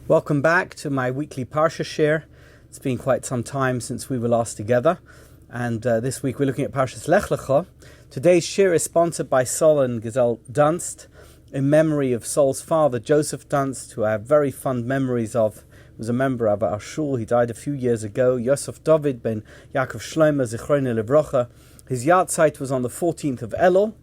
Welcome back to my weekly Parsha share. It's been quite some time since we were last together, and this week we're looking at Parshat Lech Lecha. Today's share is sponsored by Sol and Gazelle Dunst in memory of Sol's father, Joseph Dunst, who I have very fond memories of. He was a member of our shul. He died a few years ago. Yosef David ben Yaakov Shlomo Zichrono Livrocha. His yahrzeit was on the 14th of Elul.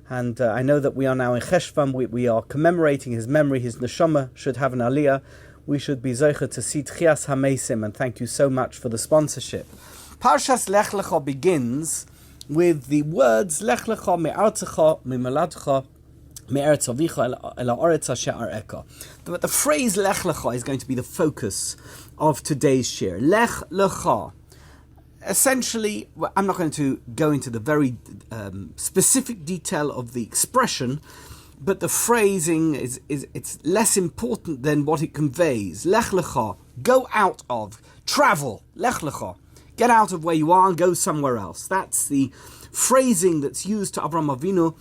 And I know that we are now in Cheshvan. We are commemorating his memory. His neshama should have an aliyah. We should be zeicher to see Tchias HaMeisim, and thank you so much for the sponsorship. Parshas Lech Lecha begins with the words Lech Lecha me'artzecha mi'moladcha me'eretz avicha el ha'aretz asher areka. But the phrase Lech Lecha is going to be the focus of today's shir. Lech Lecha. Essentially, I'm not going to go into the very specific detail of the expression, but the phrasing it's less important than what it conveys. Lech Lecha, go out of, travel. Lech Lecha, get out of where you are and go somewhere else. That's the phrasing that's used to Avraham Avinu,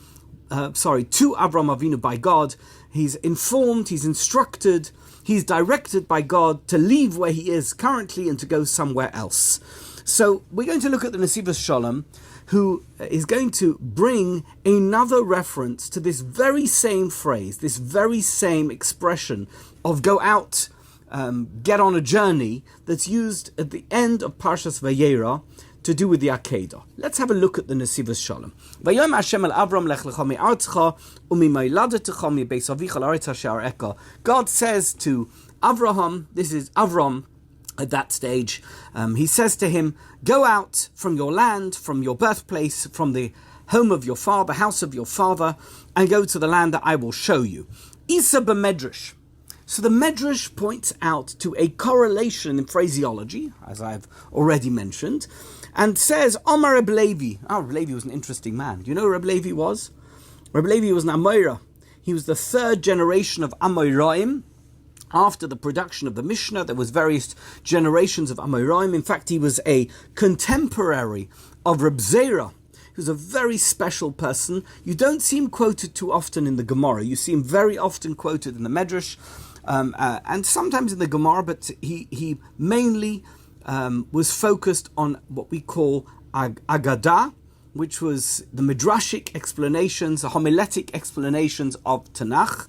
to Avraham Avinu by God. He's informed, he's instructed, he's directed by God to leave where he is currently and to go somewhere else. So we're going to look at the Nesivos Sholom, who is going to bring another reference to this very same phrase, this very same expression of go out, get on a journey, that's used at the end of Parshat Vayera to do with the Akedah. Let's have a look at the Nesivos Sholom. Vayom Hashem el Avram lech lecha me'artzecha u'mimayladetecha mi'beis avicha la'aretz asher areka. God says to Avraham, this is Avram, at that stage, he says to him, go out from your land, from your birthplace, from the home of your father, house of your father, and go to the land that I will show you. Isa b'Midrash. So the Midrash points out to a correlation in phraseology, as I've already mentioned, and says, Omar Rabbi Levi. Rabbi Levi was an interesting man. Do you know who Rabbi Levi was? Rabbi Levi was an Amoira. He was the third generation of Amoraim. After the production of the Mishnah, there was various generations of Amoraim. In fact, he was a contemporary of Reb Zera, who's a very special person. You don't see him quoted too often in the Gemara. You see him very often quoted in the Midrash, and sometimes in the Gemara, but he mainly was focused on what we call Agadah, which was the Midrashic explanations, the homiletic explanations of Tanakh.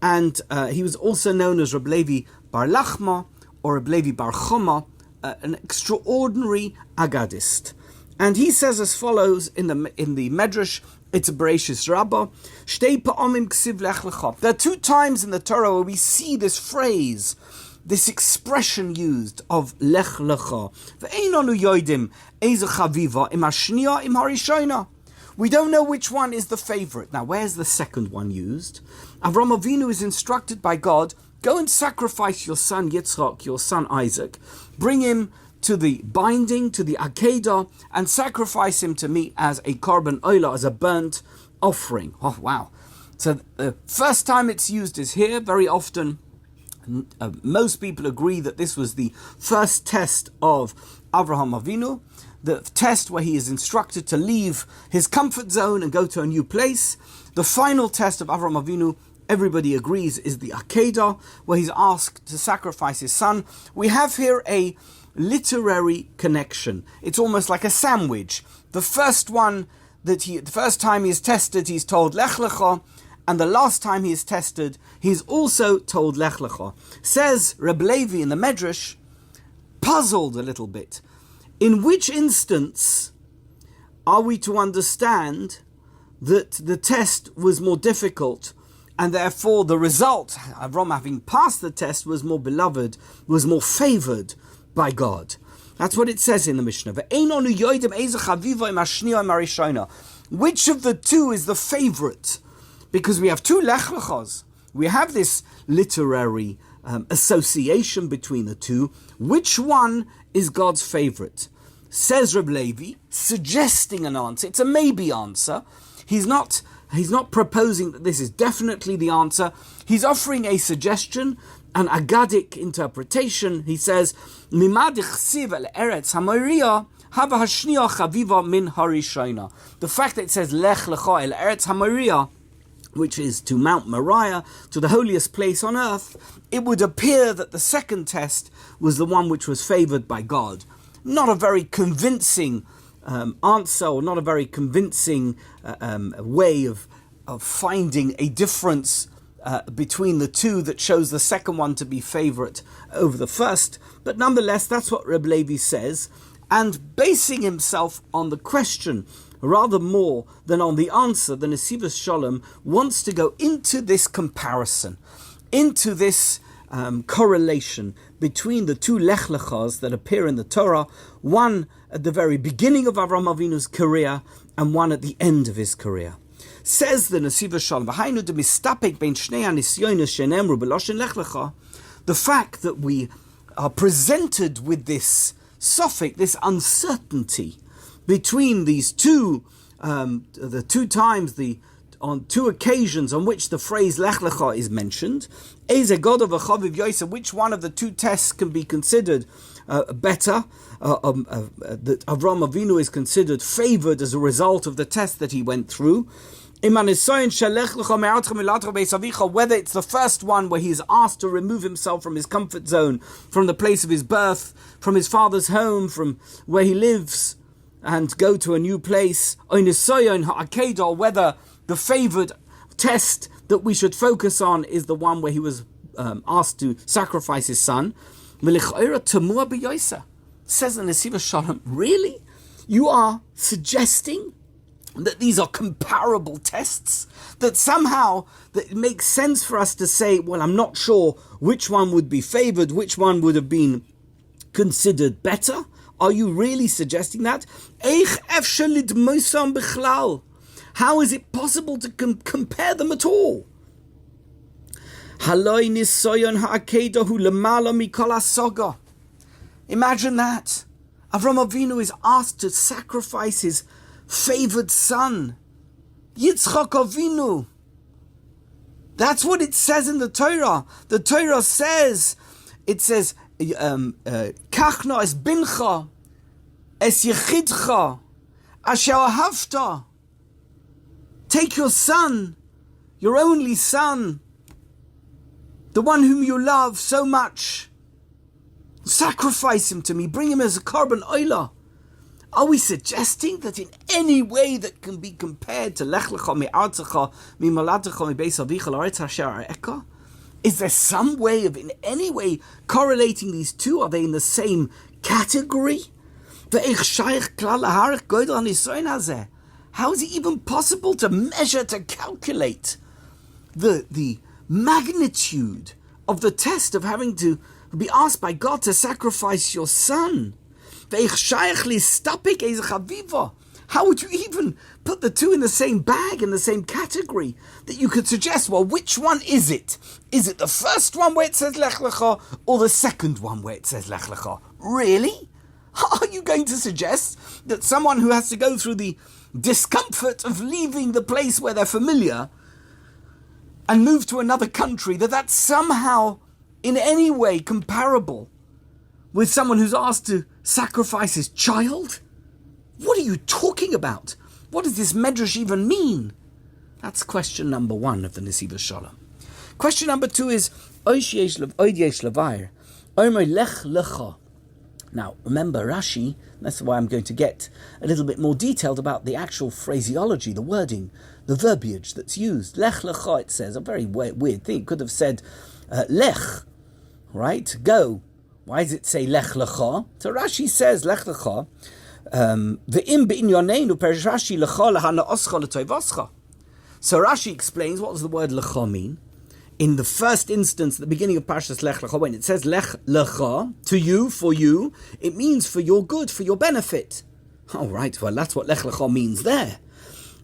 And he was also known as Rabbi Levi Bar Lachma or Rabbi Levi Bar Choma, an extraordinary Aggadist. And he says as follows in the Midrash, it's a Bereshis Rabbah, Shtei pa'amim ksiv lech lecha. There are two times in the Torah where we see this phrase, this expression used of Lech Lecha. Ve'einanu yoidim eizu chaviva im hashniya im harishayna. We don't know which one is the favorite. Now, where's the second one used? Avraham Avinu is instructed by God, go and sacrifice your son Yitzchak, your son Isaac. Bring him to the binding, to the Akedah, and sacrifice him to me as a korban oila, as a burnt offering. Oh, wow. So the first time it's used is here. Very often, most people agree that this was the first test of Avraham Avinu, the test where he is instructed to leave his comfort zone and go to a new place. The final test of Avraham Avinu, everybody agrees, is the Akedah, where he's asked to sacrifice his son. We have here a literary connection. It's almost like a sandwich. The first time he is tested, he's told Lech Lecha, and the last time he is tested, he's also told Lech Lecha. Says Rabbi Levi in the Midrash, puzzled a little bit. In which instance are we to understand that the test was more difficult and therefore the result, Avram having passed the test, was more beloved, was more favored by God? That's what it says in the Mishnah. Which of the two is the favorite? Because we have two Lech Lechas. We have this literary association between the two. Which one is God's favorite? Says Reb Levi, suggesting an answer. It's a maybe answer. He's not proposing that this is definitely the answer. He's offering a suggestion, an Aggadic interpretation. He says, Mimad chsiv el eretz hamoria haba hashniya chaviva min harishayna. The fact that it says Lech Lecha el eretz hamoria, which is to Mount Moriah, to the holiest place on earth, it would appear that the second test was the one which was favored by God. Not a very convincing answer, or not a very convincing way of finding a difference between the two that shows the second one to be favorite over the first. But nonetheless, that's what Reb Levi says, and basing himself on the question rather more than on the answer, the Nesivos Sholom wants to go into this comparison, into this correlation between the two Lech Lechas that appear in the Torah, one at the very beginning of Avraham Avinu's career and one at the end of his career. Says the Nesivos Sholom, the fact that we are presented with this suffix, this uncertainty between these two, the two times, on two occasions on which the phrase Lech Lecha is mentioned, which one of the two tests can be considered better, that Avraham Avinu is considered favored as a result of the test that he went through. Whether it's the first one where he is asked to remove himself from his comfort zone, from the place of his birth, from his father's home, from where he lives, and go to a new place, or whether the favored test that we should focus on is the one where he was asked to sacrifice his son. Says the Nesivos Sholom, really? You are suggesting that these are comparable tests? That somehow that it makes sense for us to say, well, I'm not sure which one would be favored, which one would have been considered better? Are you really suggesting that? How is it possible to compare them at all? Imagine that. Avraham Avinu is asked to sacrifice his favored son, Yitzchak Avinu. That's what it says in the Torah. The Torah says, Kachna es bincha, es yechidcha, asher ahavta. Take your son, your only son, the one whom you love so much. Sacrifice him to me, bring him as a korban oila. Are we suggesting that in any way that can be compared to Lech Lecha mi'artzecha mi'moladecha mi'beis avicha la'aretz asher ha'eka? Is there some way of in any way correlating these two? Are they in the same category? How is it even possible to measure, to calculate the magnitude of the test of having to be asked by God to sacrifice your son? How would you even put the two in the same bag, in the same category, that you could suggest, well, which one is it? Is it the first one where it says Lech Lecha, or the second one where it says Lech Lecha? Really? Are you going to suggest that someone who has to go through the discomfort of leaving the place where they're familiar and move to another country, that's somehow in any way comparable with someone who's asked to sacrifice his child? What are you talking about? What does this Midrash even mean? That's question number one of the Nesivos Sholom. Question number two is Oid Yesh Levair, Omer Lech Lecha. Now, remember Rashi, that's why I'm going to get a little bit more detailed about the actual phraseology, the wording, the verbiage that's used. Lech Lecha, it says, a very weird thing. It could have said Lech, right? Go. Why does it say Lech Lecha? So Rashi says Lech Lecha, Ve'im be'inyoneinu perish Rashi lecha lahanaoscha l'toivoscha. So Rashi explains, what does the word Lecha mean? In the first instance, at the beginning of Parshat Lech Lecha, when it says Lech Lecha, to you, for you, it means for your good, for your benefit. All right, well, that's what Lech Lecha means there.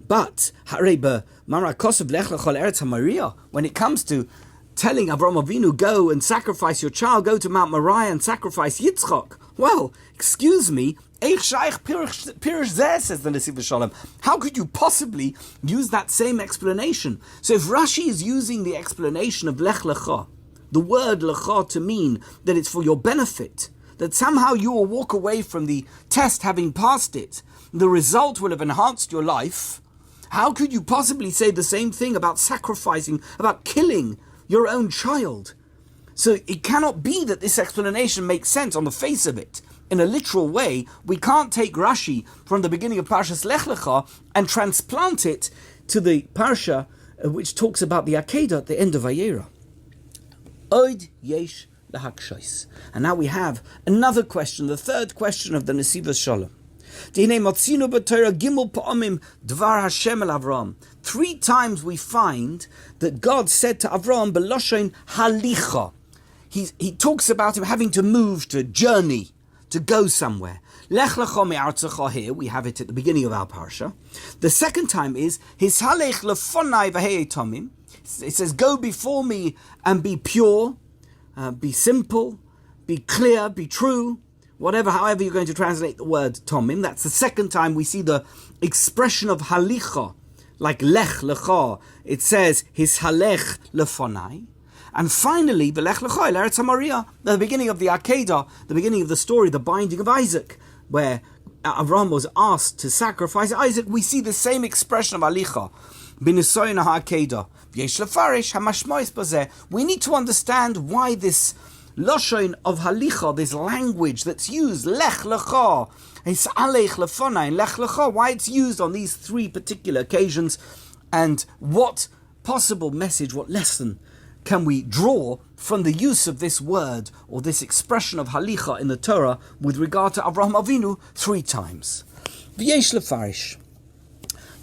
But, Hareba Marakosov Lech Lecha Eretz HaMoriah, when it comes to telling Avraham Avinu, go and sacrifice your child, go to Mount Moriah and sacrifice Yitzchak. Well, excuse me, Eich Shaykh Pirish Zeh, says the Nesivos Sholom. How could you possibly use that same explanation? So if Rashi is using the explanation of Lech Lecha, the word Lecha to mean that it's for your benefit, that somehow you will walk away from the test having passed it, the result will have enhanced your life, How could you possibly say the same thing about sacrificing, about killing your own child? So it cannot be that this explanation makes sense on the face of it. In a literal way, we can't take Rashi from the beginning of Parshas Lech Lecha and transplant it to the Parsha which talks about the Akedah at the end of Vayera. Oid yesh lahakshos. And now we have another question, the third question of the Nesivos Sholom. 3 times we find that God said to Avram, Beloshon halicha. He talks about him having to move, to journey, to go somewhere. Lech Lecha me'artzecha, here we have it at the beginning of our parsha. The second time is Hishalech lefonai v'hei tomim. It says, go before me and be pure, be simple, be clear, be true. However you're going to translate the word tomim. That's the second time we see the expression of halicha, like Lech Lecha. It says Hishalech lefonai. And finally, the Lech Lecha Eretz HaMoriah, the beginning of the Akedah, the beginning of the story, the binding of Isaac, where Avram was asked to sacrifice Isaac, we see the same expression of Alicha. B'nisoyin ha'Akedah. V'yesh lefarish hamashmois bazeh. We need to understand why this Loshoin of Halicha, this language that's used, Lech Lecha, His'alech lefonai, Lech Lecha, why it's used on these 3 particular occasions, and what possible message, what lesson can we draw from the use of this word or this expression of halicha in the Torah with regard to Avraham Avinu 3 times? V'yesh lefarish.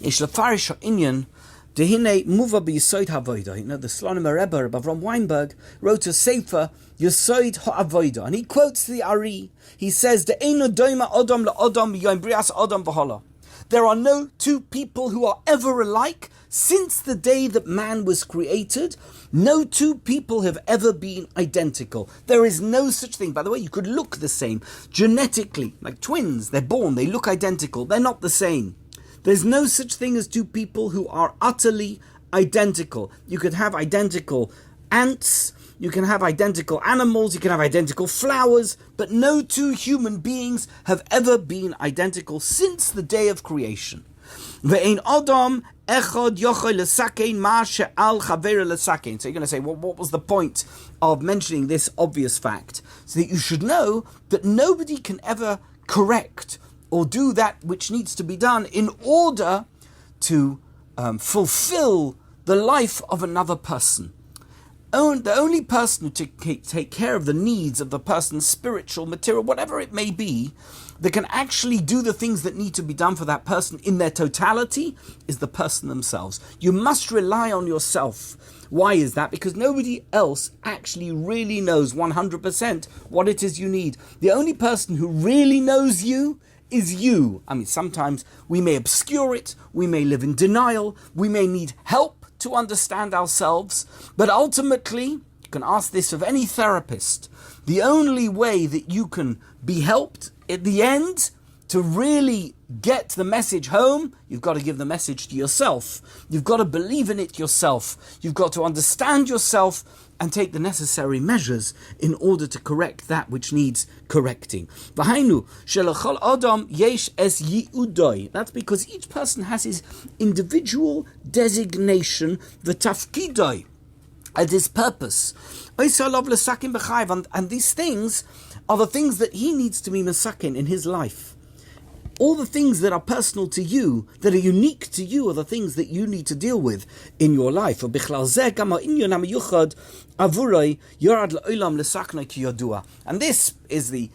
Yesh lefarish ha'inyan dehine muva b'yisoid ha'avoida. The Slonim Rebbe, Rabbi Avram Weinberg, wrote a sefer, Yisoid ha'avoida, and he quotes the Ari. He says, De'eino doima odom la'odom b'yoim brias odom v'hola. There are no 2 people who are ever alike. Since the day that man was created, no 2 people have ever been identical. There is no such thing. By the way, you could look the same. Genetically, like twins, they're born, they look identical. They're not the same. There's no such thing as 2 people who are utterly identical. You could have identical ants, you can have identical animals, you can have identical flowers, but no 2 human beings have ever been identical since the day of creation. Ve'ein adam echad yochel lesakein ma she'al chavera lesakein. So you're going to say, well, what was the point of mentioning this obvious fact? So that you should know that nobody can ever correct or do that which needs to be done in order to fulfill the life of another person. The only person who take care of the needs of the person's spiritual, material, whatever it may be, that can actually do the things that need to be done for that person in their totality is the person themselves. You must rely on yourself. Why is that? Because nobody else actually really knows 100% what it is you need. The only person who really knows you is you. I mean, sometimes we may obscure it, we may live in denial, we may need help to understand ourselves, but ultimately, you can ask this of any therapist, the only way that you can be helped at the end to really get the message home, you've got to give the message to yourself. You've got to believe in it yourself. You've got to understand yourself and take the necessary measures in order to correct that which needs correcting. That's because each person has his individual designation, the tafkidoi, and his purpose. And these things are the things that he needs to be masakin in his life. All the things that are personal to you, that are unique to you, are the things that you need to deal with in your life. And this is the,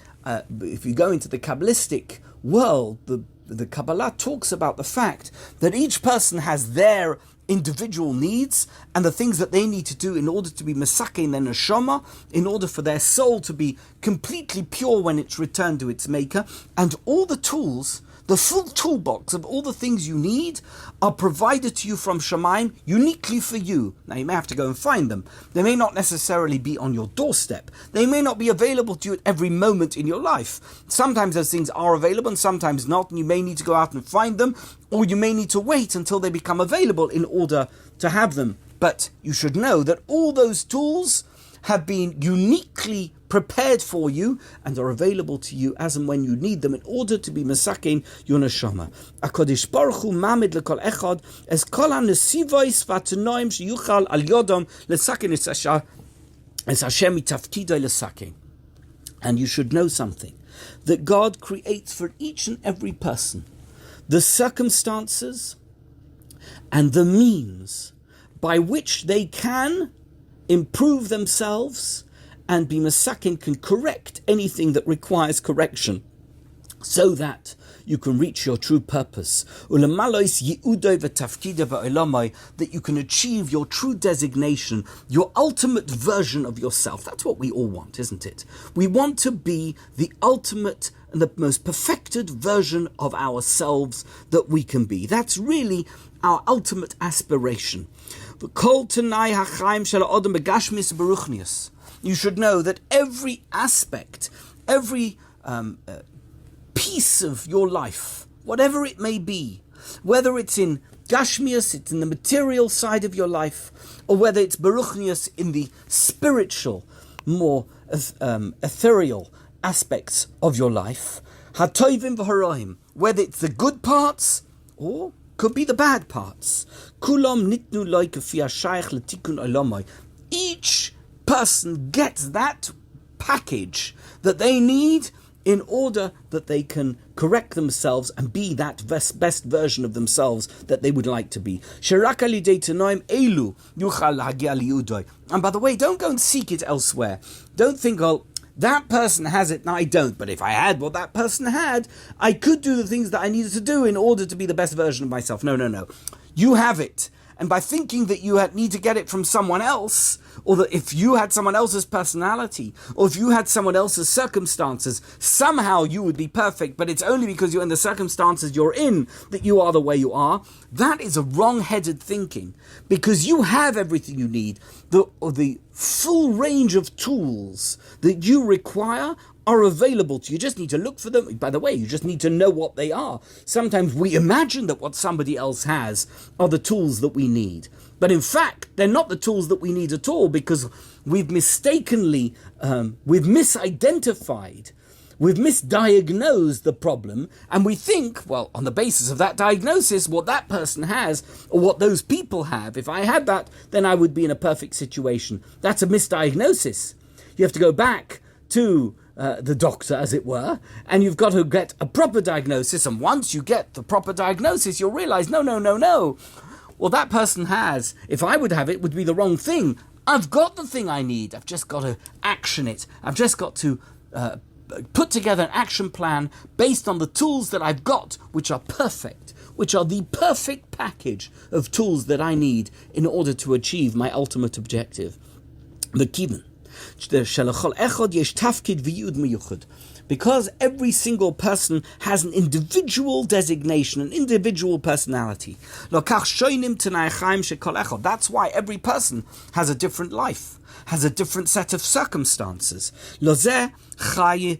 if you go into the Kabbalistic world, the Kabbalah talks about the fact that each person has their individual needs and the things that they need to do in order to be masakin their neshama, in order for their soul to be completely pure when it's returned to its maker. And all the tools, the full toolbox of all the things you need are provided to you from Shamayim uniquely for you. Now you may have to go and find them. They may not necessarily be on your doorstep. They may not be available to you at every moment in your life. Sometimes those things are available and sometimes not, and you may need to go out and find them, or you may need to wait until they become available in order to have them. But you should know that all those tools have been uniquely prepared for you and are available to you as and when you need them in order to be mesaken your neshama. HaKadosh Baruch Hu mamid lekol echad es kol ha-nesivos v'atanoim sheyuchal al yodom lesaken es Hashem mitafkidoi lesaken. And you should know something, that God creates for each and every person the circumstances and the means by which they can improve themselves and be masakin, can correct anything that requires correction, so that you can reach your true purpose. That you can achieve your true designation, your ultimate version of yourself. That's what we all want, isn't it? We want to be the ultimate and the most perfected version of ourselves that we can be. That's really our ultimate aspiration. You should know that every aspect, every piece of your life, whatever it may be, whether it's in Gashmius, it's in the material side of your life, or whether it's Baruchnius in the spiritual, more ethereal aspects of your life, Hatoivim v'Haroim, whether it's the good parts or could be the bad parts. Kulam nitnu loy kafi hashayach letikun olamai. Each person gets that package that they need in order that they can correct themselves and be that best version of themselves that they would like to be. And by the way, don't go and seek it elsewhere. Don't think, oh, that person has it and I don't, but if I had what that person had, I could do the things that I needed to do in order to be the best version of myself. No. You have it. And by thinking that you need to get it from someone else, or that if you had someone else's personality, or if you had someone else's circumstances, somehow you would be perfect, but it's only because you're in the circumstances you're in that you are the way you are, that is a wrong-headed thinking. Because you have everything you need. The full range of tools that you require are available to you. You just need to look for them. By the way, you just need to know what they are. Sometimes we imagine that what somebody else has are the tools that we need. But in fact, they're not the tools that we need at all, because we've mistakenly, we've misidentified, we've misdiagnosed the problem, and we think, well, on the basis of that diagnosis, what that person has, or what those people have, if I had that, then I would be in a perfect situation. That's a misdiagnosis. You have to go back to the doctor, as it were, and you've got to get a proper diagnosis, and once you get the proper diagnosis, you'll realize, no. Well, that person has, if I would have it, would be the wrong thing. I've got the thing I need. I've just got to action it. I've just got to put together an action plan based on the tools that I've got, which are perfect, which are the perfect package of tools that I need in order to achieve my ultimate objective. The Kibben. Because every single person has an individual designation, an individual personality. That's why every person has a different life, has a different set of circumstances. Somebody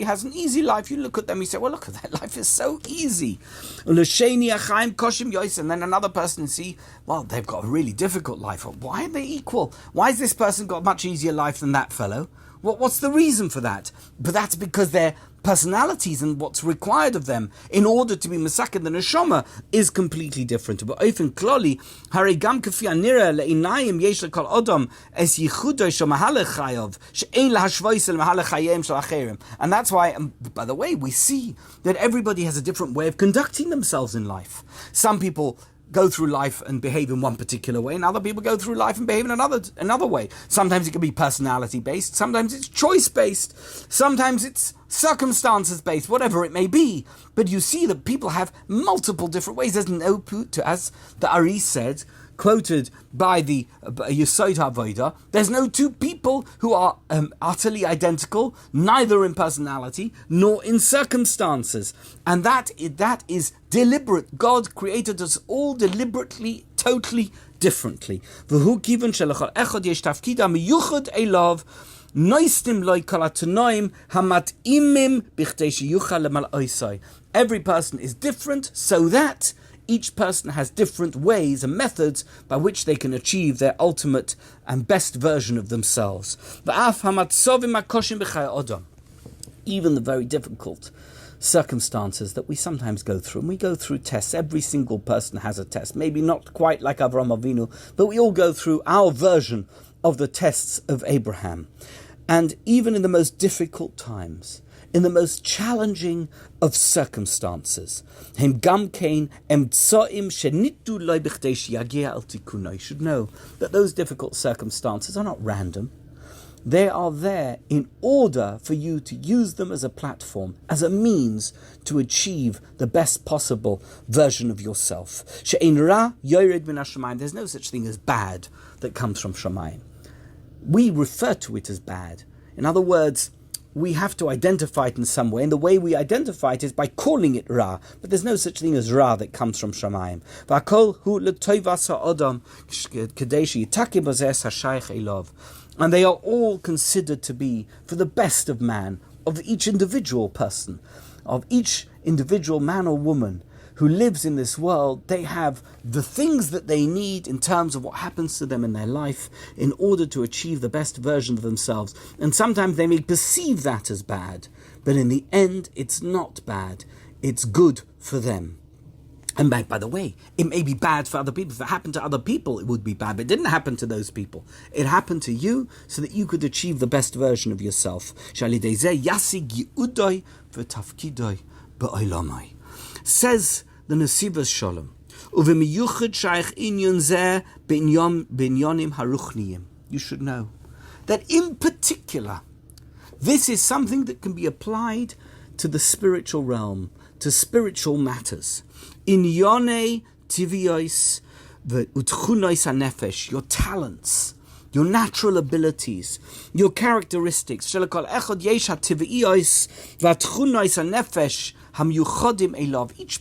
has an easy life. You look at them, you say, well, look at that life is so easy. And then another person, see, well, they've got a really difficult life. Why are they equal? Why has this person got a much easier life than that fellow? What's the reason for that? But that's because their personalities and what's required of them in order to be Masakin the Neshama is completely different. But often kloli, hari gam kafi anira le'inayim yesh lekol odom es yichudo shel mahalech chayav she'ein lahashvois el mahalech chayim shel acherim. And that's why, by the way, we see that everybody has a different way of conducting themselves in life. Some people go through life and behave in one particular way, and other people go through life and behave in another way. Sometimes it can be personality based, sometimes it's choice based, sometimes it's circumstances based, whatever it may be. But you see that people have multiple different ways. There's no put, as the Ari said, quoted by the Yesod HaAvodah, there's no two people who are utterly identical, neither in personality nor in circumstances. And that is deliberate. God created us all deliberately, totally differently. Every person is different so that Each person has different ways and methods by which they can achieve their ultimate and best version of themselves. Even the very difficult circumstances that we sometimes go through. And we go through tests. Every single person has a test. Maybe not quite like Avraham Avinu, but we all go through our version of the tests of Abraham. And even in the most difficult times, in the most challenging of circumstances, you should know that those difficult circumstances are not random. They are there in order for you to use them as a platform, as a means to achieve the best possible version of yourself. There's no such thing as bad that comes from Shamayim. We refer to it as bad. In other words, we have to identify it in some way, and the way we identify it is by calling it Ra. But there's no such thing as Ra that comes from Shamayim. And they are all considered to be for the best of man, of each individual person, of each individual man or woman who lives in this world. They have the things that they need in terms of what happens to them in their life in order to achieve the best version of themselves. And sometimes they may perceive that as bad, but in the end, it's not bad. It's good for them. And by the way, it may be bad for other people. If it happened to other people, it would be bad. But it didn't happen to those people. It happened to you so that you could achieve the best version of yourself. Says the Nesivos Sholom. You should know that in particular, this is something that can be applied to the spiritual realm, to spiritual matters. In Yone Tiviois Utchunois Hanefesh, your talents, your natural abilities, your characteristics. Each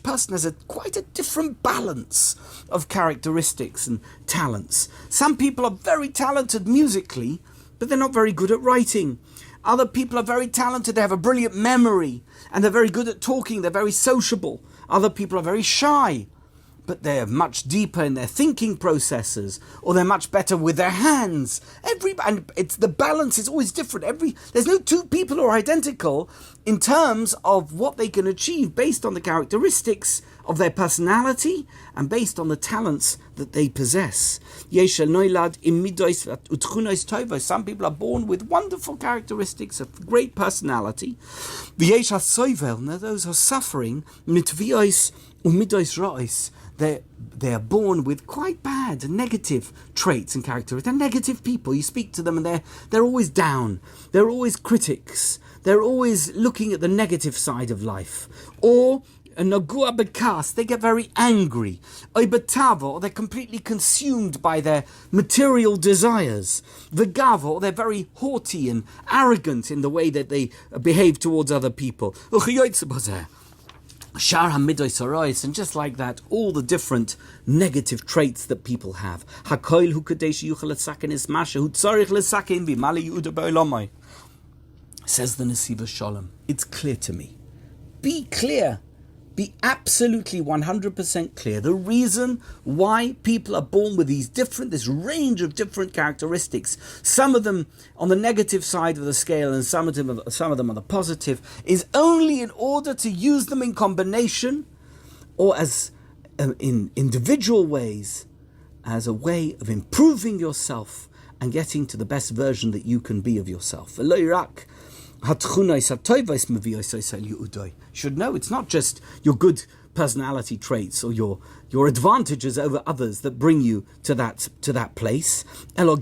person has quite a different balance of characteristics and talents. Some people are very talented musically, but they're not very good at writing. Other people are very talented, they have a brilliant memory, and they're very good at talking, they're very sociable. Other people are very shy, but they're much deeper in their thinking processes, or they're much better with their hands. And it's the balance is always different. There's no two people who are identical in terms of what they can achieve based on the characteristics of their personality and based on the talents that they possess. Some people are born with wonderful characteristics of great personality. Now those who are suffering, they are born with quite bad, negative traits and characteristics. They're negative people. You speak to them and they're always down. They're always critics. They're always looking at the negative side of life. Or Nagua bekas, they get very angry. Oibatava, or they're completely consumed by their material desires. Vegava, or they're very haughty and arrogant in the way that they behave towards other people. And just like that, all the different negative traits that people have. Says the Nesivos Sholom, it's clear to me. Be clear. Be absolutely 100% clear. The reason why people are born with this range of different characteristics, some of them on the negative side of the scale and some of them on the positive, is only in order to use them in combination or as in individual ways as a way of improving yourself and getting to the best version that you can be of yourself. You should know it's not just your good personality traits or your advantages over others that bring you to that place. Even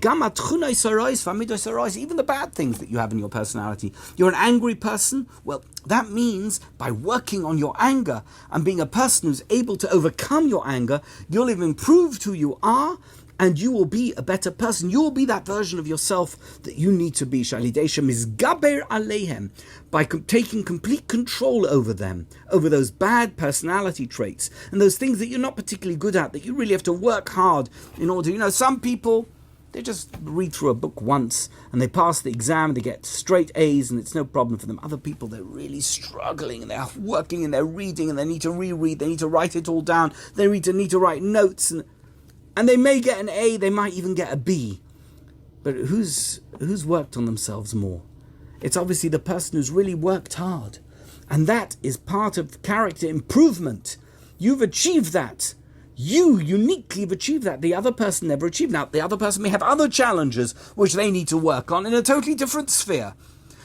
the bad things that you have in your personality. You're an angry person. Well, that means by working on your anger and being a person who's able to overcome your anger, you'll have improved who you are. And you will be a better person. You will be that version of yourself that you need to be. By taking complete control over them, over those bad personality traits and those things that you're not particularly good at, that you really have to work hard in order. Some people, They just read through a book once and they pass the exam, they get straight A's and it's no problem for them. Other people, they're really struggling and they're working and they're reading and they need to reread, they need to write it all down, they need to write notes and they may get an A, they might even get a B. But who's worked on themselves more? It's obviously the person who's really worked hard. And that is part of character improvement. You've achieved that. You uniquely have achieved that. The other person never achieved. Now, the other person may have other challenges which they need to work on in a totally different sphere,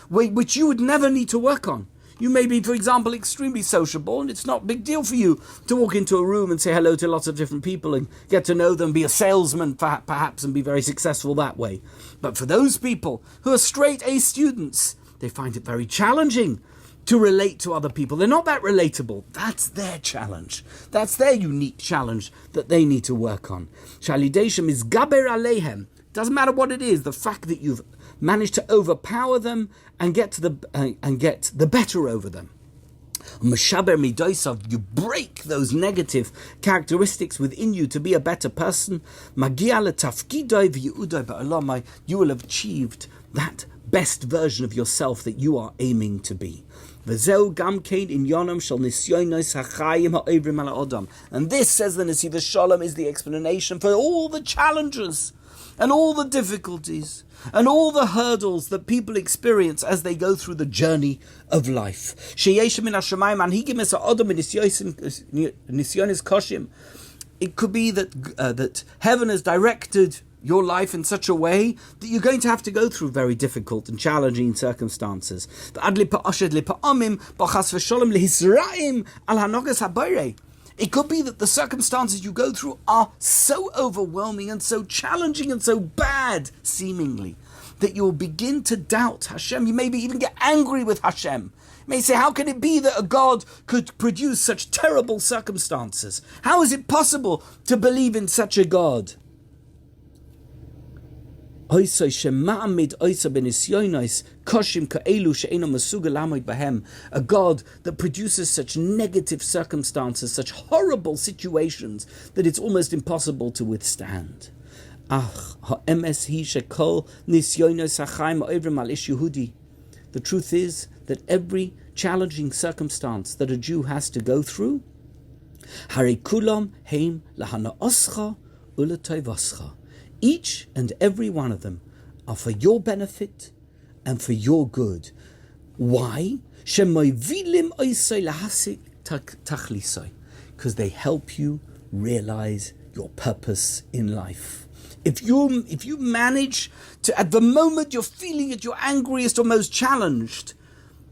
which you would never need to work on. You may be, for example, extremely sociable, and it's not a big deal for you to walk into a room and say hello to lots of different people and get to know them, be a salesman perhaps, and be very successful that way. But for those people who are straight A students, they find it very challenging to relate to other people. They're not that relatable. That's their challenge. That's their unique challenge that they need to work on. Shalideshim is gaber aleihem. Doesn't matter what it is, the fact that you've managed to overpower them and get the better over them. Meshaber midosav, you break those negative characteristics within you to be a better person. Magia letafkidai v'yudai ba'olamai, you will have achieved that best version of yourself that you are aiming to be. And this, says the Nesivos Sholom, is the explanation for all the challenges and all the difficulties and all the hurdles that people experience as they go through the journey of life. It could be that heaven has directed your life in such a way that you're going to have to go through very difficult and challenging circumstances. It could be that the circumstances you go through are so overwhelming and so challenging and so bad, seemingly, that you'll begin to doubt Hashem. You maybe even get angry with Hashem. You may say, how can it be that a God could produce such terrible circumstances? How is it possible to believe in such a God? A God that produces such negative circumstances, such horrible situations, that it's almost impossible to withstand. The truth is that every challenging circumstance that a Jew has to go through, each and every one of them are for your benefit and for your good. Why? Because they help you realize your purpose in life. If you manage to, at the moment you're feeling at your angriest or most challenged,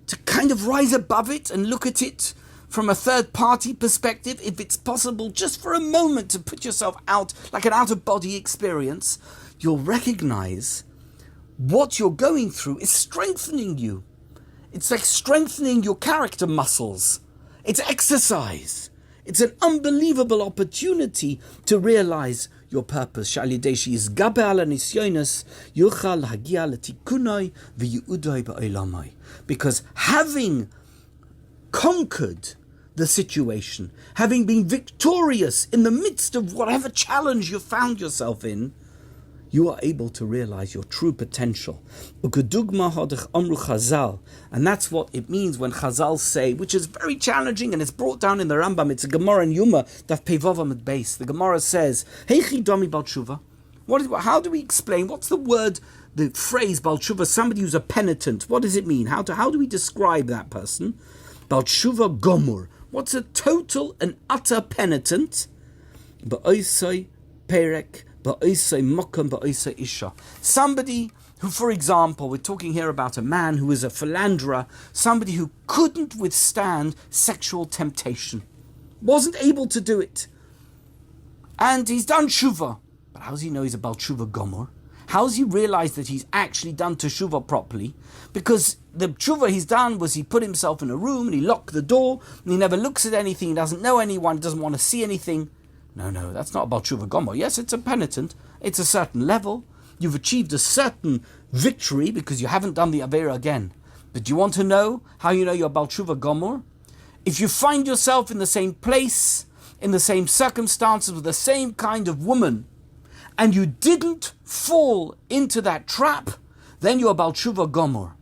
to kind of rise above it and look at it from a third-party perspective, if it's possible, just for a moment to put yourself out, like an out-of-body experience, you'll recognize what you're going through is strengthening you. It's like strengthening your character muscles. It's exercise. It's an unbelievable opportunity to realize your purpose. Because having conquered the situation, having been victorious in the midst of whatever challenge you found yourself in, you are able to realize your true potential. And that's what it means when Chazal say, which is very challenging and it's brought down in the Rambam, it's a Gemara in Yuma, Daf Peivav at base. The Gemara says, Heichi Domi Bal Tshuva. How do we explain? What's the phrase Bal Tshuva, somebody who's a penitent? What does it mean? How do we describe that person? Bal Tshuva Gomur. What's a total and utter penitent? Ba'oisai Perek, Ba'oisai Mokam, Ba'oisai Isha. Somebody who, for example, we're talking here about a man who is a philanderer, somebody who couldn't withstand sexual temptation, wasn't able to do it. And he's done tshuva. But how does he know he's a Bal Tshuva Gomor? How does he realize that he's actually done teshuvah properly? Because the tshuva he's done was he put himself in a room and he locked the door and he never looks at anything, he doesn't know anyone, doesn't want to see anything. No, that's not about tshuva gomer. Yes, it's a penitent. It's a certain level. You've achieved a certain victory because you haven't done the Avera again. But do you want to know how you know you're Bal Tshuva Gomer? If you find yourself in the same place, in the same circumstances, with the same kind of woman, and you didn't fall into that trap, then you're Bal Tshuva Gomor.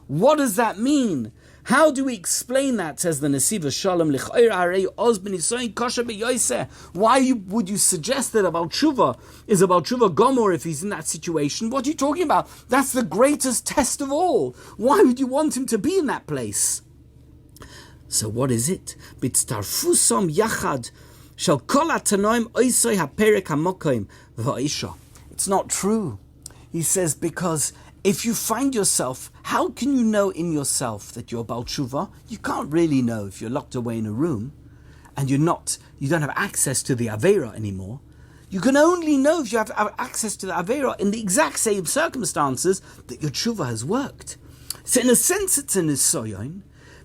What does that mean? How do we explain that, says the Nesivos Sholom? Why would you suggest that about Tshuva is about Tshuva Gomor if he's in that situation? What are you talking about? That's the greatest test of all. Why would you want him to be in that place? So what is it? Bitztarfusom yachad shel kol hatanoim oisoi haperek hamokoim v'ha'isha. It's not true. He says, because if you find yourself, how can you know in yourself that you're Bal Tshuva? You can't really know if you're locked away in a room and you don't have access to the Avera anymore. You can only know if you have access to the Avera in the exact same circumstances that your Tshuva has worked. So in a sense it's an Nisoyon,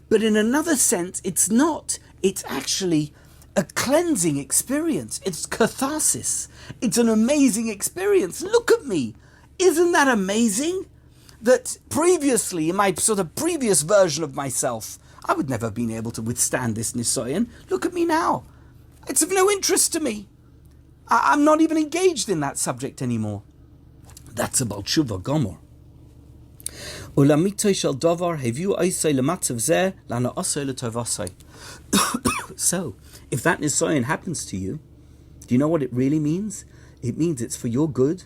but in another sense it's not. It's actually a cleansing experience. It's catharsis. It's an amazing experience. Look at me. Isn't that amazing? That previously, in my sort of previous version of myself, I would never have been able to withstand this Nisoyan. Look at me now. It's of no interest to me. I'm not even engaged in that subject anymore. That's about Tshuva Gomor. So, if that Nisoyan happens to you, do you know what it really means? It means it's for your good.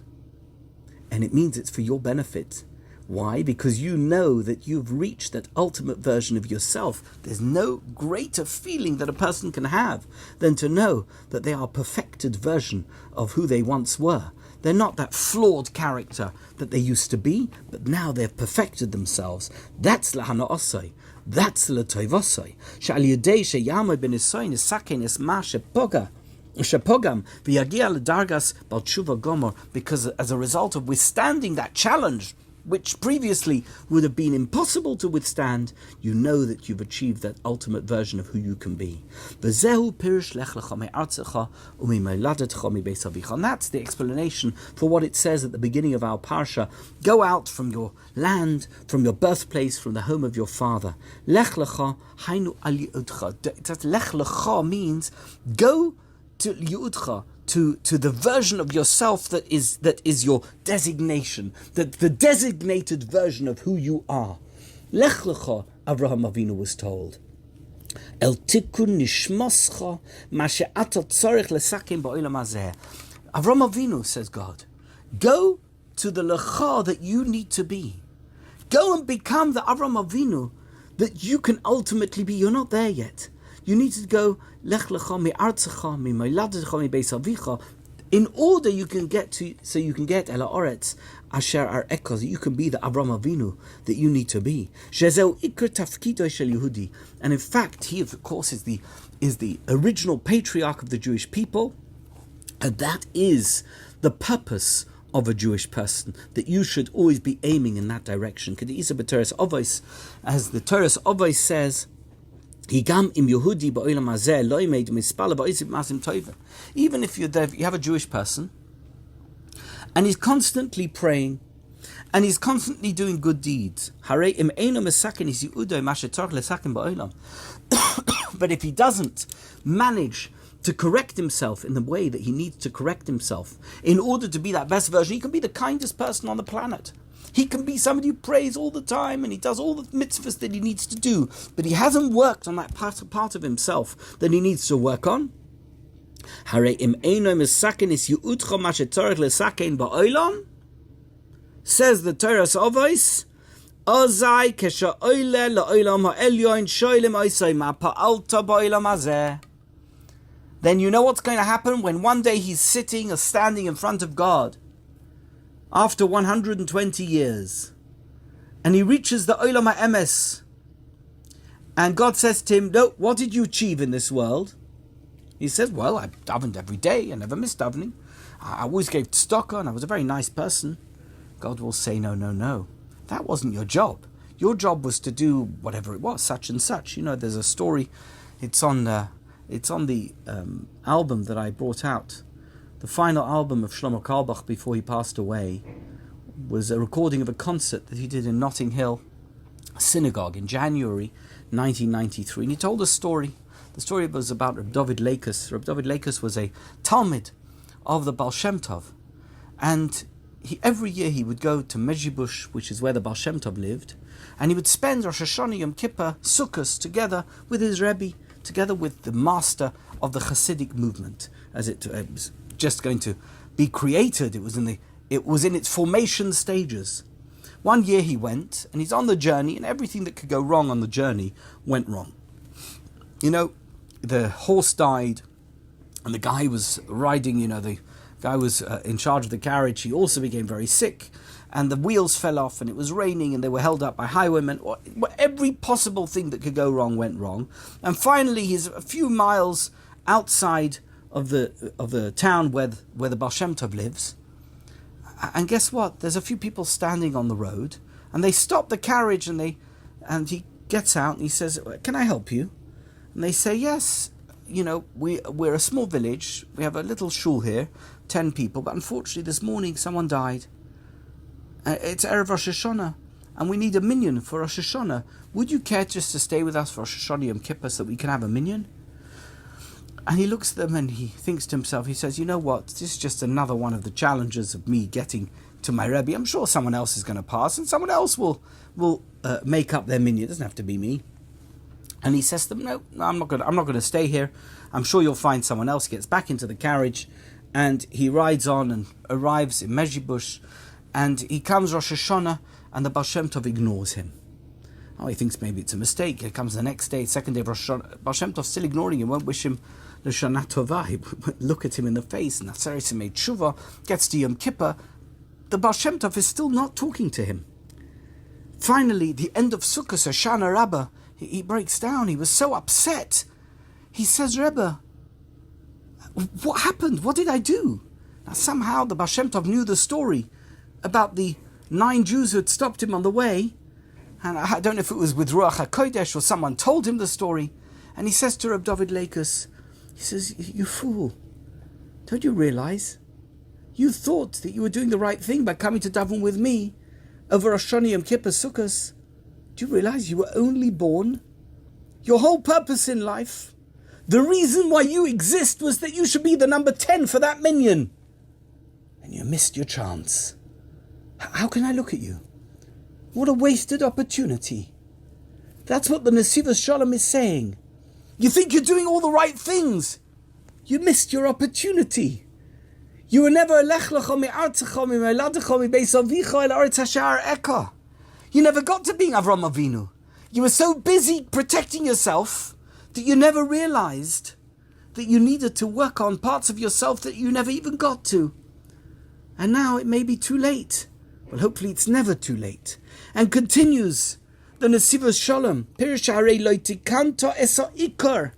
And it means it's for your benefit. Why? Because you know that you've reached that ultimate version of yourself. There's no greater feeling that a person can have than to know that they are a perfected version of who they once were. They're not that flawed character that they used to be, but now they've perfected themselves. That's lahana osai. That's l'toivosai. She'al yedei she'yamay ben isoyin isaken es ma shepoga. Shepogam v'yagia l'dargas bal tshuva gomor, because as a result of withstanding that challenge, which previously would have been impossible to withstand, you know that you've achieved that ultimate version of who you can be. V'zehu pirush lech lecha me'artzecha u'mimoladetecha mibeis avicha. And that's the explanation for what it says at the beginning of our parsha. Go out from your land, from your birthplace, from the home of your father. Lech lecha hainu al yi'udcha. That lech lecha means go to Yudcha, to the version of yourself that is your designation, the designated version of who you are. Lech Lecha, Avraham Avinu was told. El tikun nishmoscha ma she'ata tzorich lesakim ba'olam hazeh. Avraham Avinu, says God, go to the Lecha that you need to be. Go and become the Avraham Avinu that you can ultimately be. You're not there yet. You need to go Lech Lecha mi'artzecha mi'moladetecha mibeis avicha, in order you can get to, so you can get Ela Oretz Asher Ar Ekos, you can be the Avraham Avinu that you need to be. Shezeu ikar tafkido shel Yehudi, and in fact he of course is the original patriarch of the Jewish people, and that is the purpose of a Jewish person, that you should always be aiming in that direction. Kedisa b'Teres Avos, as the Teres Avos says. Even if you have a Jewish person and he's constantly praying and he's constantly doing good deeds, but if he doesn't manage to correct himself in the way that he needs to correct himself in order to be that best version, he can be the kindest person on the planet. He can be somebody who prays all the time and he does all the mitzvahs that he needs to do, but he hasn't worked on that part of himself that he needs to work on. Says the Teres Avos, then you know what's going to happen when one day he's sitting or standing in front of God after 120 years, and he reaches the Olam HaEmes, and God says to him, no, what did you achieve in this world? He says, well, I davened every day, I never missed davening, I always gave tzedakah, and I was a very nice person. God will say, no, that wasn't your job. Your job was to do whatever it was, such and such. You know, there's a story, it's on the album that I brought out. The final album of Shlomo Carlebach before he passed away was a recording of a concert that he did in Notting Hill Synagogue in January 1993. And he told a story. The story was about Rabbi Dunner. Rabbi Dunner was a Talmid of the Baal Shem Tov. And every year he would go to Mezhibush, which is where the Baal Shem Tov lived, and he would spend Rosh Hashanah, Yom Kippur, Sukkot together with his Rebbe, together with the master of the Hasidic movement, as it was just going to be created. It was in its formation stages. One year he went, and he's on the journey, and everything that could go wrong on the journey went wrong. The horse died, and the guy was riding, the guy was in charge of the carriage. He also became very sick, and the wheels fell off, and it was raining, and they were held up by highwaymen. Every possible thing that could go wrong went wrong. And finally, he's a few miles outside of the town where the Baal Shem Tov lives. And guess what? There's a few people standing on the road, and they stop the carriage, and he gets out, and he says, "Can I help you?" And they say, "Yes. We're a small village. We have a little shul here, 10 people, but unfortunately this morning someone died. It's Erev Rosh Hashanah, and we need a minyan for Rosh Hashanah. Would you care just to stay with us for Rosh Hashanah Yom Kippur so that we can have a minyan?" And he looks at them and he thinks to himself, he says, "You know what, this is just another one of the challenges of me getting to my Rebbe. I'm sure someone else is going to pass, and someone else will make up their minyan. It doesn't have to be me." And he says to them, "No, I'm not going to stay here. I'm sure you'll find someone else." He gets back into the carriage, and he rides on and arrives in Mezhibush, and he comes Rosh Hashanah, and the Baal Shem Tov ignores him. He thinks maybe it's a mistake. He comes the next day, second day of Rosh Hashanah. Baal Shem Tov still ignoring him, won't wish him L'Shana Tovah. He won't look at him in the face. And Natzeres made tshuva, gets to Yom Kippur. The Baal Shem Tov is still not talking to him. Finally, the end of Sukkot, Hoshana Rabbah, he breaks down. He was so upset. He says, "Rebbe, what happened? What did I do?" Now, somehow the Baal Shem Tov knew the story about the 9 Jews who had stopped him on the way. And I don't know if it was with Ruach HaKodesh or someone told him the story. And he says to Reb David Lakers, he says, "You fool, don't you realize? You thought that you were doing the right thing by coming to daven with me over Rosh Hashanah Yom Kippur Sukkos. Do you realize you were only born? Your whole purpose in life, the reason why you exist was that you should be the number 10 for that minyan. And you missed your chance. How can I look at you? What a wasted opportunity." That's what the Nesivos Sholom is saying. You think you're doing all the right things. You missed your opportunity. You were never a Lech Lecha mi'artzecha mi'moladecha mi'beis avicha el haaretz hasha'ar eka. You never got to being Avram Avinu. You were so busy protecting yourself that you never realized that you needed to work on parts of yourself that you never even got to. And now it may be too late. Well, hopefully it's never too late. And continues the Nesivos Sholom. Pirush harei lo tikanto es ha'ikar.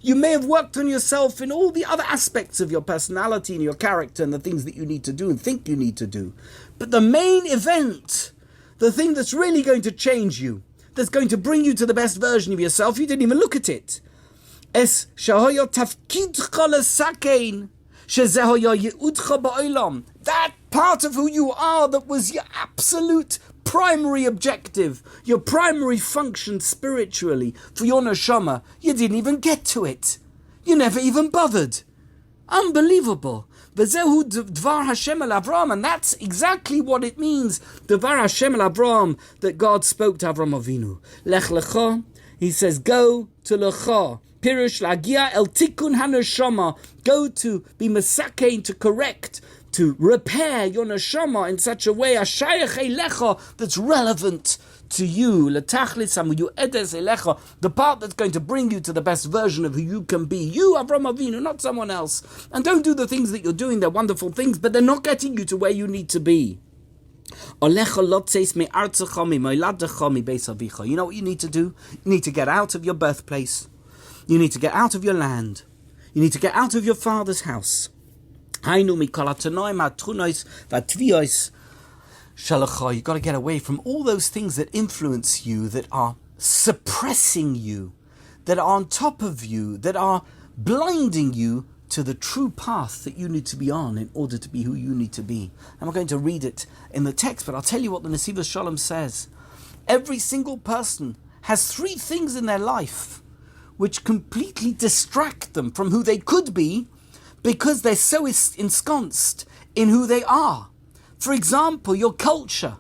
You may have worked on yourself in all the other aspects of your personality and your character and the things that you need to do and think you need to do. But the main event, the thing that's really going to change you, that's going to bring you to the best version of yourself, you didn't even look at it. Es shahoyo tafkidcha lesakein, shezehoyo yeudcha ba'olam. That part of who you are that was your absolute primary objective, your primary function spiritually for your neshama, you didn't even get to it. You never even bothered. Unbelievable. V'zehu dvar Hashem el Avram, and that's exactly what it means. Dvar Hashem el Avram, that God spoke to Avram Avinu. Lech Lecha, he says, go to Lecha. Pirush lagia el tikun haneshama, go to be mesakein, to correct, to repair your neshama in such a way, ashayach elecha, that's relevant to you, letachlis hamu edes elecha, the part that's going to bring you to the best version of who you can be. You, Avram Avinu, not someone else. And don't do the things that you're doing, they're wonderful things, but they're not getting you to where you need to be. You know what you need to do? You need to get out of your birthplace. You need to get out of your land. You need to get out of your father's house. You've got to get away from all those things that influence you, that are suppressing you, that are on top of you, that are blinding you to the true path that you need to be on in order to be who you need to be. I'm not going to read it in the text, but I'll tell you what the Nesivos Sholom says. Every single person has 3 things in their life which completely distract them from who they could be, because they're so ensconced in who they are. For example, your culture,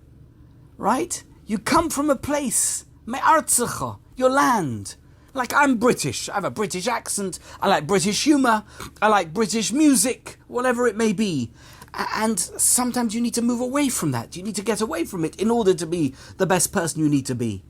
right? You come from a place, me'artzecha, your land. Like, I'm British, I have a British accent, I like British humour, I like British music, whatever it may be. And sometimes you need to move away from that. You need to get away from it in order to be the best person you need to be.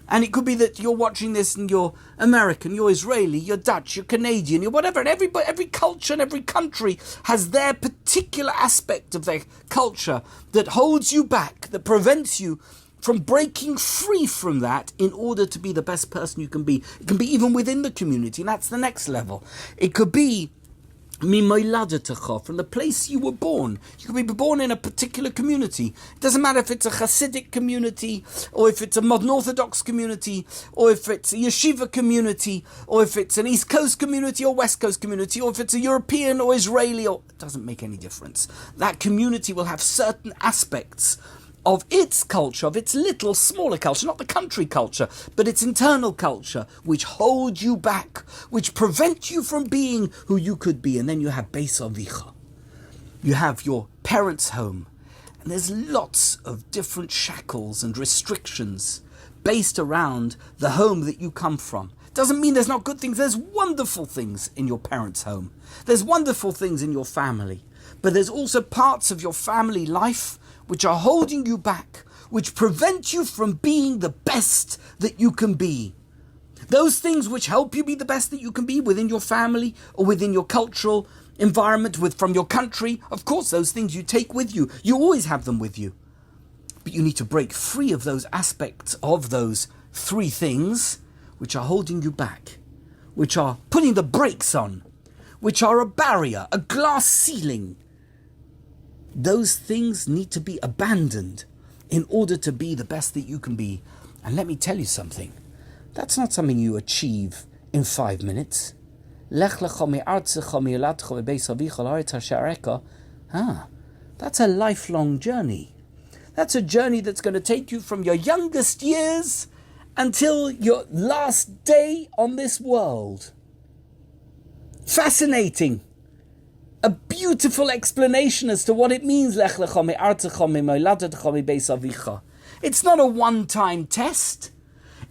And it could be that you're watching this and you're American, you're Israeli, you're Dutch, you're Canadian, you're whatever. And every culture and every country has their particular aspect of their culture that holds you back, that prevents you from breaking free from that in order to be the best person you can be. It can be even within the community, and that's the next level. It could be from the place you were born. You could be born in a particular community. It doesn't matter if it's a Hasidic community, or if it's a modern Orthodox community, or if it's a yeshiva community, or if it's an East Coast community or West Coast community, or if it's a European or Israeli, it doesn't make any difference. That community will have certain aspects of its culture, of its little, smaller culture, not the country culture, but its internal culture, which hold you back, which prevent you from being who you could be. And then you have Beis Avicha. You have your parents' home. And there's lots of different shackles and restrictions based around the home that you come from. Doesn't mean there's not good things. There's wonderful things in your parents' home. There's wonderful things in your family. But there's also parts of your family life which are holding you back, which prevent you from being the best that you can be. Those things which help you be the best that you can be within your family or within your cultural environment, from your country, of course, those things you take with you. You always have them with you. But you need to break free of those aspects of those three things which are holding you back, which are putting the brakes on, which are a barrier, a glass ceiling. Those things need to be abandoned in order to be the best that you can be. And let me tell you something. That's not something you achieve in 5 minutes. Lech Lecha me'artzecha me'yoladcha ve'beis avicha la'aretz asher areka. That's a lifelong journey. That's a journey that's going to take you from your youngest years until your last day on this world. Fascinating. A beautiful explanation as to what it means. Lech Lecha me'artzecha me'yoladcha ve'beis avicha. It's not a one-time test.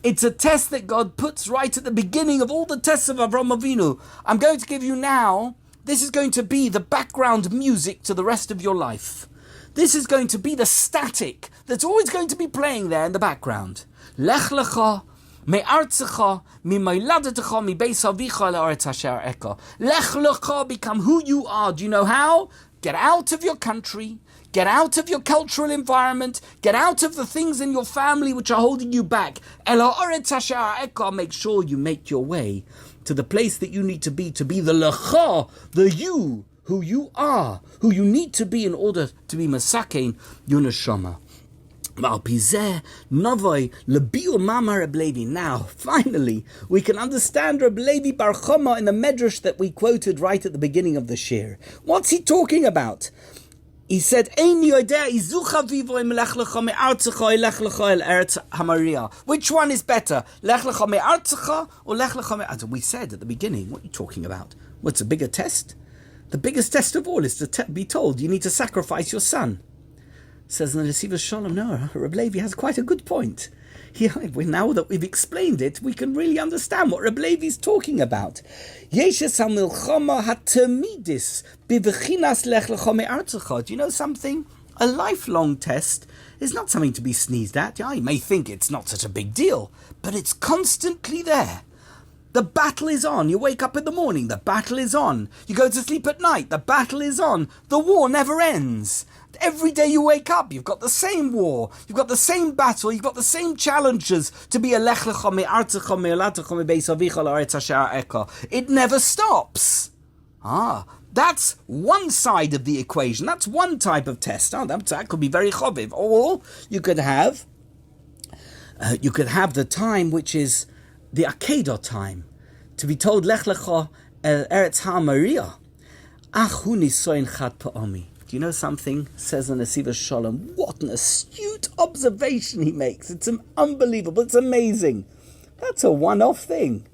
It's a test that God puts right at the beginning of all the tests of Avraham Avinu. I'm going to give you now, this is going to be the background music to the rest of your life. This is going to be the static that's always going to be playing there in the background. Lech Lecha me'artzecha mi'yoladcha mi'beis avicha la'aretz asher areka. Lech Lecha, become who you are. Do you know how? Get out of your country. Get out of your cultural environment. Get out of the things in your family which are holding you back. Make sure you make your way to the place that you need to be the lecha, the you, who you are, who you need to be in order to be masakein your neshama. Now, finally, we can understand Rabbi Levi Bar Chama in the Midrash that we quoted right at the beginning of the shiur. What's he talking about? He said, which one is better? Lech Lecha me'artzecha or Lech Lecha me'artzecha? We said at the beginning, what are you talking about? What's a bigger test? The biggest test of all is to be told you need to sacrifice your son. Says the Nesivos Sholom, no, Rabbi Levi has quite a good point. Now that we've explained it, we can really understand what Rabbi Levi is talking about. Do you know something? A lifelong test is not something to be sneezed at. You may think it's not such a big deal, but it's constantly there. The battle is on. You wake up in the morning, the battle is on. You go to sleep at night, the battle is on. The war never ends. Every day you wake up, you've got the same war, you've got the same battle, you've got the same challenges to be a Lech Lecha me'artzecha me'yoladcha ve'beis avicha la'aretz asher areka. It never stops. That's one side of the equation. That's one type of test. That could be very choviv. Or you could have the time which is the Akedah time, to be told Lech Lecha Eretz HaMoriah. Ach hu nisoyin chad pa'ami. Do you know something? Says the Nesivos Sholom. What an astute observation he makes. It's unbelievable. It's amazing. That's a one-off thing.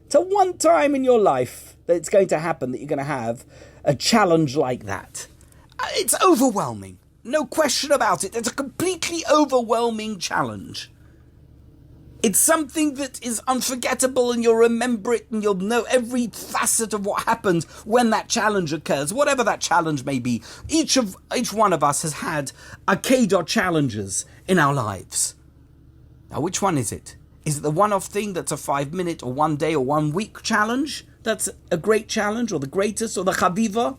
It's a one time in your life that it's going to happen, that you're going to have a challenge like that? It's overwhelming. No question about it. It's a completely overwhelming challenge. It's something that is unforgettable, and you'll remember it, and you'll know every facet of what happened when that challenge occurs, whatever that challenge may be. Each one of us has had Akedah challenges in our lives. Now, which one is it? Is it the one-off thing that's a 5-minute or 1 day or 1 week challenge? That's a great challenge, or the greatest, or the Chaviva?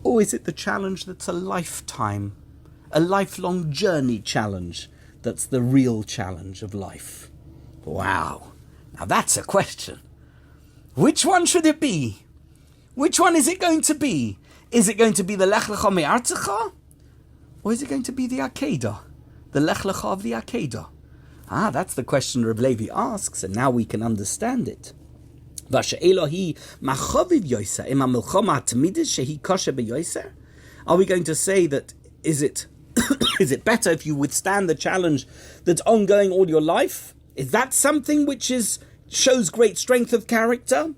Or is it the challenge that's a lifetime, a lifelong journey challenge? That's the real challenge of life. Wow. Now that's a question. Which one should it be? Which one is it going to be? Is it going to be the Lech Lecha me'artzecha? Or is it going to be the Akedah? The Lech Lecha of the Akedah? That's the question Reb Levi asks, and now we can understand it. Are we going to say that, is it better if you withstand the challenge that's ongoing all your life? Is that something which shows great strength of character?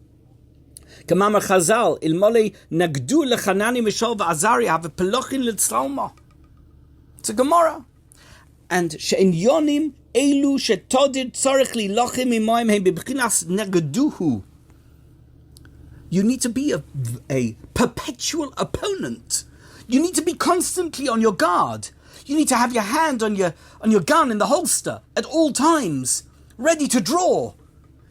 Kamamar Chazal, ilmole nagdu lechanani mishol va'azari have pelochin l'tzalma. It's a Gemara. And she'in yonim elu shetodid tzarich lilochim imayim hem bebchinas negaduhu. You need to be a perpetual opponent. You need to be constantly on your guard. You need to have your hand on your gun in the holster at all times, ready to draw,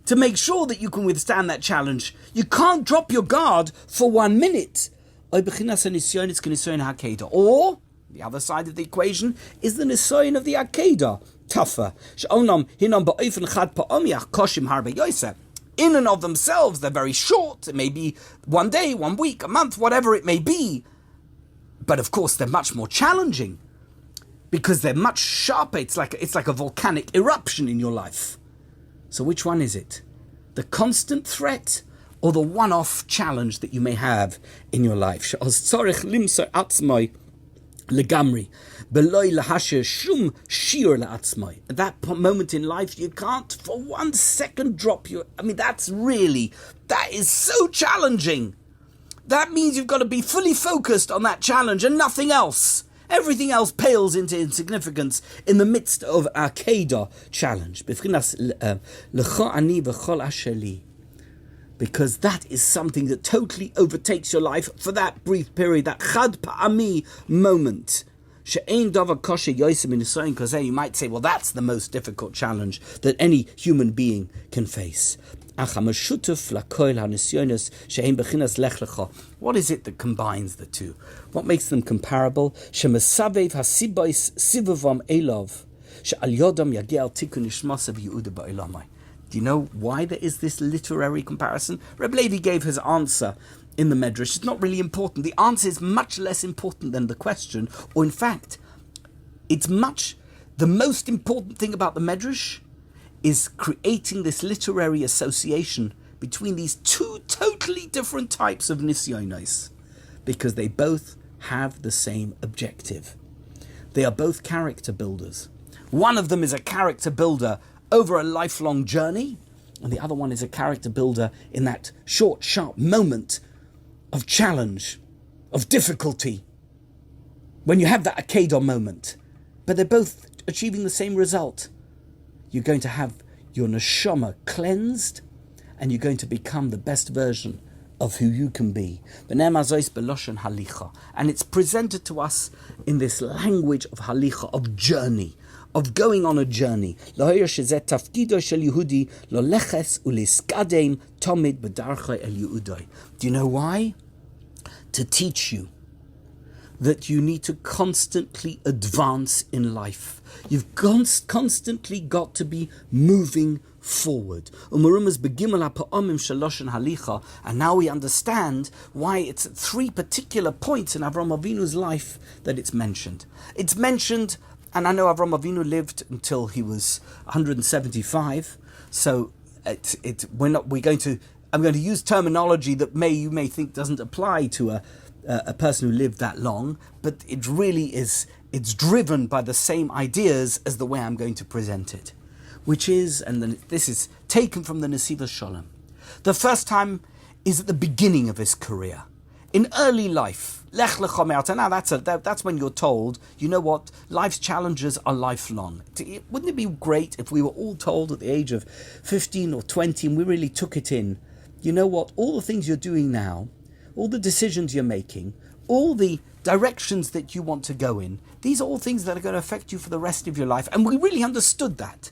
to make sure that you can withstand that challenge. You can't drop your guard for 1 minute. Or, the other side of the equation is the nisoyin of the Akedah, tougher. In and of themselves, they're very short. It may be 1 day, 1 week, a month, whatever it may be. But of course, they're much more challenging because they're much sharper. It's like a volcanic eruption in your life. So which one is it? The constant threat or the one-off challenge that you may have in your life? At that moment in life, you can't for 1 second drop your... that is so challenging. That means you've got to be fully focused on that challenge and nothing else. Everything else pales into insignificance in the midst of our Akedah challenge. Because that is something that totally overtakes your life for that brief period, that chad pa'ami moment. You might say, well, that's the most difficult challenge that any human being can face. What is it that combines the two? What makes them comparable? Do you know why there is this literary comparison? Reb Levi gave his answer in the Midrash. It's not really important. The answer is much less important than the question, or in fact, the most important thing about the Midrash is creating this literary association between these two totally different types of nisyonos, because they both have the same objective. They are both character builders. One of them is a character builder over a lifelong journey, and the other one is a character builder in that short, sharp moment of challenge, of difficulty, when you have that Akedah moment. But they're both achieving the same result. You're going to have your neshama cleansed, and you're going to become the best version of who you can be. And it's presented to us in this language of halicha, of journey, of going on a journey. Do you know why? To teach you that you need to constantly advance in life. You've constantly got to be moving forward. And now we understand why it's at 3 particular points in Avraham Avinu's life that it's mentioned. It's mentioned, and I know Avraham Avinu lived until he was 175, so I'm going to use terminology that you may think doesn't apply to a person who lived that long, but it really is. It's driven by the same ideas as the way I'm going to present it, which is, this is taken from the Nesivos Sholom. The first time is at the beginning of his career. In early life, Lech Lecha me'artza. Now that's when you're told, you know what, life's challenges are lifelong. Wouldn't it be great if we were all told at the age of 15 or 20 and we really took it in, you know what, all the things you're doing now, all the decisions you're making, all the directions that you want to go in, these are all things that are going to affect you for the rest of your life. And we really understood that.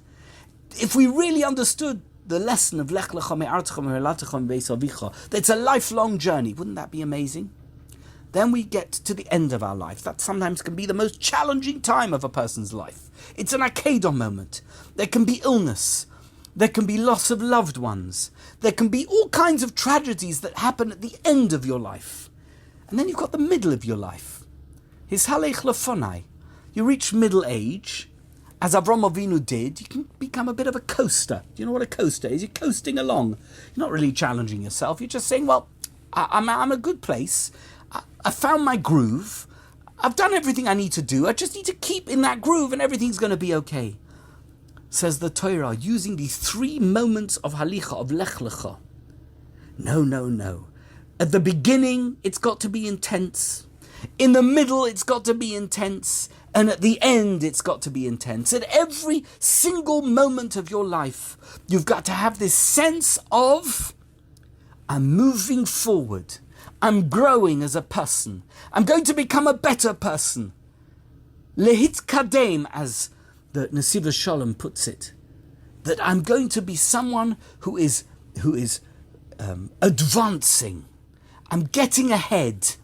If we really understood the lesson of Lech Lecha me'artza me'olatecha me'beis avicha, that's a lifelong journey, wouldn't that be amazing? Then we get to the end of our life. That sometimes can be the most challenging time of a person's life. It's an Akedah moment. There can be illness. There can be loss of loved ones. There can be all kinds of tragedies that happen at the end of your life. And then you've got the middle of your life. Hishalech lefonai. You reach middle age. As Avram Avinu did, you can become a bit of a coaster. Do you know what a coaster is? You're coasting along. You're not really challenging yourself. You're just saying, well, I'm in a good place. I found my groove. I've done everything I need to do. I just need to keep in that groove and everything's going to be okay. Says the Torah, using these 3 moments of halicha, of Lech Lecha. No. At the beginning, it's got to be intense. In the middle, it's got to be intense. And at the end, it's got to be intense. At every single moment of your life, you've got to have this sense of, I'm moving forward. I'm growing as a person. I'm going to become a better person. Lehitkadem, as the Nesivos Sholom puts it. That I'm going to be someone who is advancing. I'm getting ahead.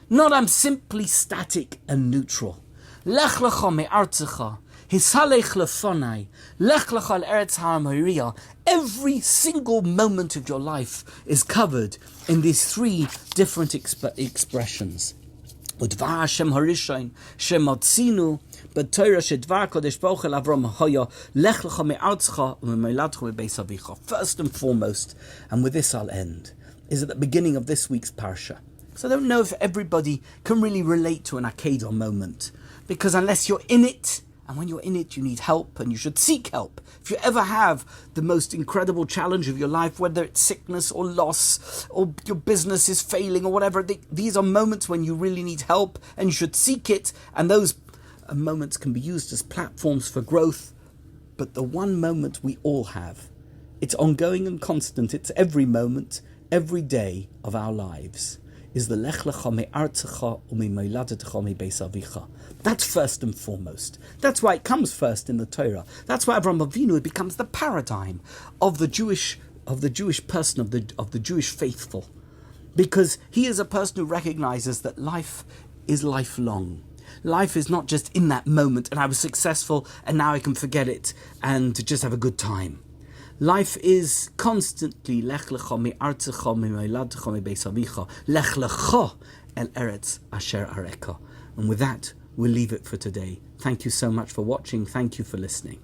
Not I'm simply static and neutral. Lech Lecha me'artzecha, Hishalech lefonai, Lech Lecha l'eretz ha'amoriya. Every single moment of your life is covered in these 3 different expressions. Udvar Hashem harishon shemotzinu b'Torah shedvar kodesh baruch el Avram haya Lech Lecha me'artzecha u'me'meilatcha me'beis avicha. First and foremost, and with this I'll end, is at the beginning of this week's parsha. So I don't know if everybody can really relate to an Akedah moment. Because unless you're in it, and when you're in it, you need help, and you should seek help. If you ever have the most incredible challenge of your life, whether it's sickness or loss, or your business is failing or whatever, these are moments when you really need help, and you should seek it, and those moments can be used as platforms for growth. But the one moment we all have, it's ongoing and constant, it's every moment, every day of our lives, is the Lech Lecha me'artzecha u'me'meilatcha me'beis avicha. That's first and foremost. That's why it comes first in the Torah. That's why Avram Avinu becomes the paradigm of the Jewish person, of the Jewish faithful, because he is a person who recognizes that life is lifelong. Life is not just in that moment, and I was successful, and now I can forget it and just have a good time. Life is constantly Lech Lecha me'artzecha me'meilatcha me'beis avicha, Lech Lecha el eretz asher areka. And with that, we'll leave it for today. Thank you so much for watching. Thank you for listening.